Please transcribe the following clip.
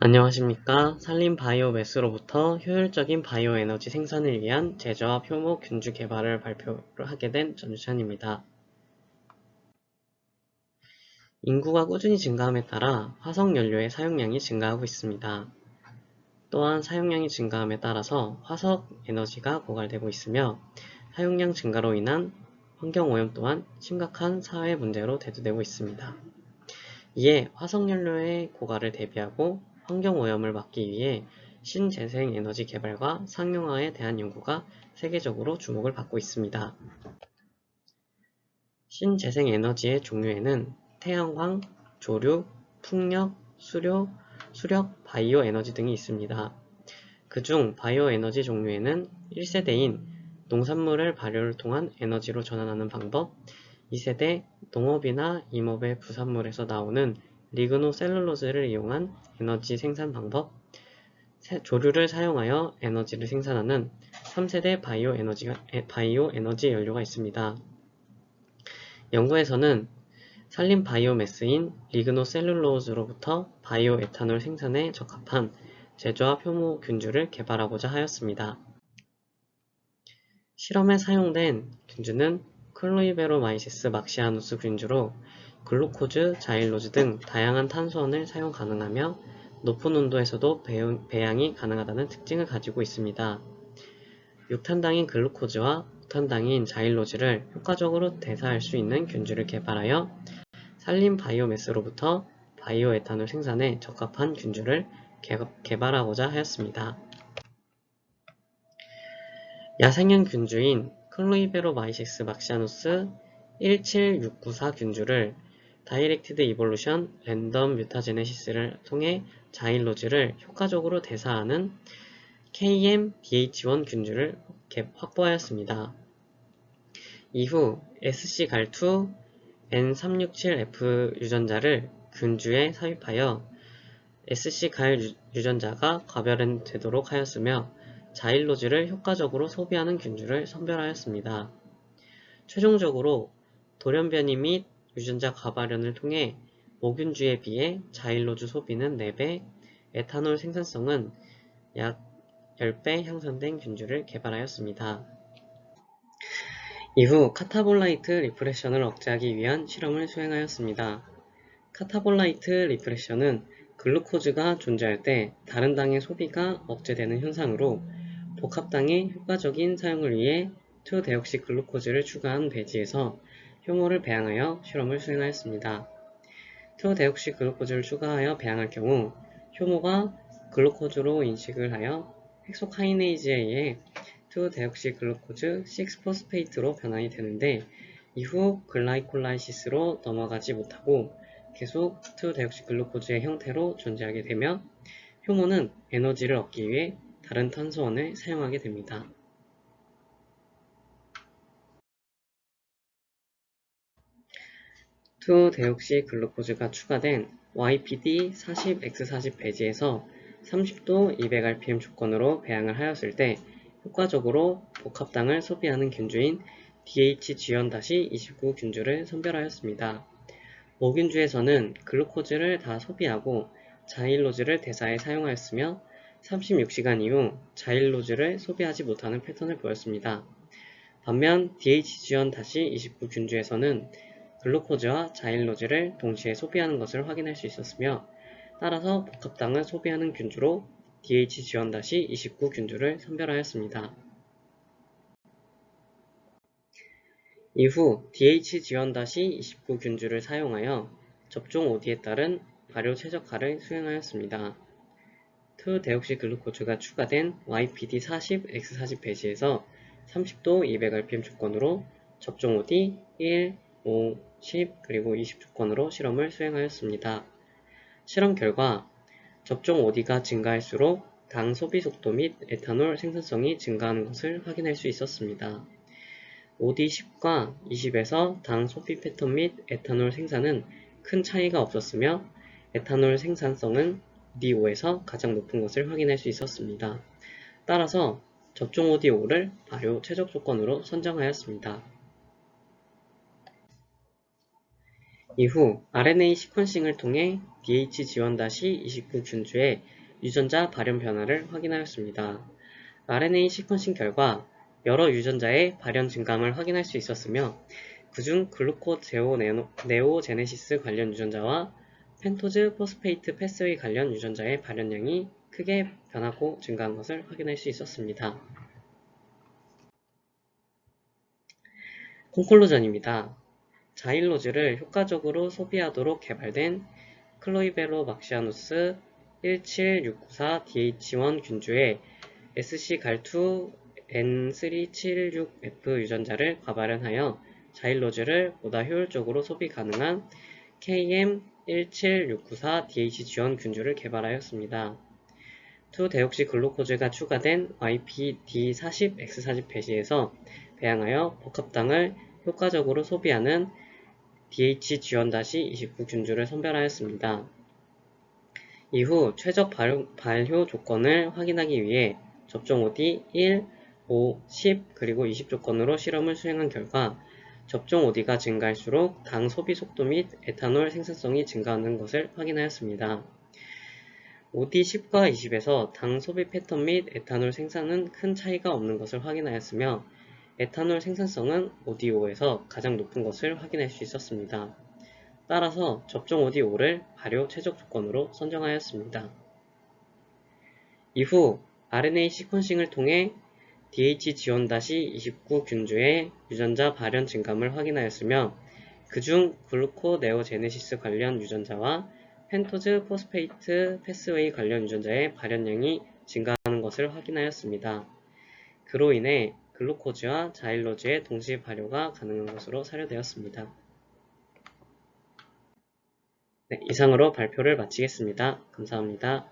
안녕하십니까. 산림바이오매스로부터 효율적인 바이오에너지 생산을 위한 제조합 효모 균주 개발을 발표를 하게 된 전주찬입니다. 인구가 꾸준히 증가함에 따라 화석연료의 사용량이 증가하고 있습니다. 또한 사용량이 증가함에 따라서 화석 에너지가 고갈되고 있으며 사용량 증가로 인한 환경오염 또한 심각한 사회 문제로 대두되고 있습니다. 이에 화석연료의 고갈을 대비하고 환경오염을 막기 위해 신재생에너지 개발과 상용화에 대한 연구가 세계적으로 주목을 받고 있습니다. 신재생에너지의 종류에는 태양광, 조류, 풍력, 수력, 바이오에너지 등이 있습니다. 그중 바이오에너지 종류에는 1세대인 농산물의 발효를 통한 에너지로 전환하는 방법, 2세대 농업이나 임업의 부산물에서 나오는 리그노셀룰로즈를 이용한 에너지 생산 방법, 조류를 사용하여 에너지를 생산하는 3세대 바이오에너지 연료가 있습니다. 연구에서는 산림 바이오매스인 리그노셀룰로즈로부터 바이오에탄올 생산에 적합한 제조합 효모 균주를 개발하고자 하였습니다. 실험에 사용된 균주는 클로이베로마이시스 막시아누스 균주로 글루코즈, 자일로즈 등 다양한 탄수원을 사용 가능하며 높은 온도에서도 배양이 가능하다는 특징을 가지고 있습니다. 육탄당인 글루코즈와 무탄당인 자일로즈를 효과적으로 대사할 수 있는 균주를 개발하여 산림 바이오매스로부터 바이오에탄올 생산에 적합한 균주를 개발하고자 하였습니다. 야생형 균주인 클로이베로마이시스 막시아누스 17694 균주를 다이렉티드 이볼루션 랜덤 뮤타제네시스를 통해 자일로즈를 효과적으로 대사하는 KM-BH1 균주를 확보하였습니다. 이후 SCGAL2 N367F 유전자를 균주에 삽입하여 SCGAL 유전자가 과별되도록 하였으며 자일로즈를 효과적으로 소비하는 균주를 선별하였습니다. 최종적으로 돌연변이 및 유전자 과발현을 통해 모균주에 비해 자일로즈 소비는 4배, 에탄올 생산성은 약 10배 향상된 균주를 개발하였습니다. 이후 카타볼라이트 리프레션을 억제하기 위한 실험을 수행하였습니다. 카타볼라이트 리프레션은 글루코즈가 존재할 때 다른 당의 소비가 억제되는 현상으로 복합당의 효과적인 사용을 위해 2데옥시글루코즈를 추가한 배지에서 효모를 배양하여 실험을 수행하였습니다. 2데옥시글루코즈를 추가하여 배양할 경우 효모가 글루코즈로 인식을 하여 헥소카이네이즈에 의해 2데옥시글루코즈 6포스페이트로 변환이 되는데 이후 글라이콜라이시스로 넘어가지 못하고 계속 2데옥시글루코즈의 형태로 존재하게 되며 효모는 에너지를 얻기 위해 다른 탄소원을 사용하게 됩니다. 투데옥시글루코즈가 추가된 YPD40X40 배지에서 30도 200rpm 조건으로 배양을 하였을 때 효과적으로 복합당을 소비하는 균주인 DHG연-29 균주를 선별하였습니다. 모균주에서는 글루코즈를 다 소비하고 자일로즈를 대사에 사용하였으며 36시간 이후 자일로즈를 소비하지 못하는 패턴을 보였습니다. 반면 DHG연-29 균주에서는 글루코즈와 자일로즈를 동시에 소비하는 것을 확인할 수 있었으며 따라서 복합당을 소비하는 균주로 DHG연-29 균주를 선별하였습니다. 이후 DHG연-29 균주를 사용하여 접종 OD에 따른 발효 최적화를 수행하였습니다. 2데옥시글루코즈가 추가된 YPD40X40 배지에서 30도 200rpm 조건으로 접종 OD 1, 5, 10, 그리고 20 조건으로 실험을 수행하였습니다. 실험 결과 접종 OD가 증가할수록 당 소비 속도 및 에탄올 생산성이 증가하는 것을 확인할 수 있었습니다. OD 10과 20에서 당 소비 패턴 및 에탄올 생산은 큰 차이가 없었으며 에탄올 생산성은 OD5에서 가장 높은 것을 확인할 수 있었습니다. 따라서 접종 OD5를 발효 최적 조건으로 선정하였습니다. 이후 RNA 시퀀싱을 통해 DH-29 균주의 유전자 발현 변화를 확인하였습니다. RNA 시퀀싱 결과 여러 유전자의 발현 증감을 확인할 수 있었으며 그중 글루코제오네오제네시스 관련 유전자와 펜토즈 포스페이트 패스웨이 관련 유전자의 발현량이 크게 변하고 증가한 것을 확인할 수 있었습니다. 콘클루전입니다. 자일로즈를 효과적으로 소비하도록 개발된 클로이베로막시아누스 17694DH1 균주의 SCGAL2 N376F 유전자를 과발현하여 자일로즈를 보다 효율적으로 소비 가능한 KM17694DH 지원 균주를 개발하였습니다. 2데옥시 글루코즈가 추가된 YPD40X40 배시에서 배양하여 복합당을 효과적으로 소비하는 DH-29 균주를 선별하였습니다. 이후 최적 발효 조건을 확인하기 위해 접종 OD 1, 5, 10, 그리고 20 조건으로 실험을 수행한 결과 접종 OD가 증가할수록 당 소비 속도 및 에탄올 생산성이 증가하는 것을 확인하였습니다. OD 10과 20에서 당 소비 패턴 및 에탄올 생산은 큰 차이가 없는 것을 확인하였으며 에탄올 생산성은 OD 5에서 가장 높은 것을 확인할 수 있었습니다. 따라서 접종 OD 5를 발효 최적 조건으로 선정하였습니다. 이후 RNA 시퀀싱을 통해 DH-29 균주의 유전자 발현 증감을 확인하였으며 그중 글루코네오제네시스 관련 유전자와 펜토즈 포스페이트 패스웨이 관련 유전자의 발현량이 증가하는 것을 확인하였습니다. 그로 인해 글루코즈와 자일로즈의 동시 발효가 가능한 것으로 사료되었습니다. 네, 이상으로 발표를 마치겠습니다. 감사합니다.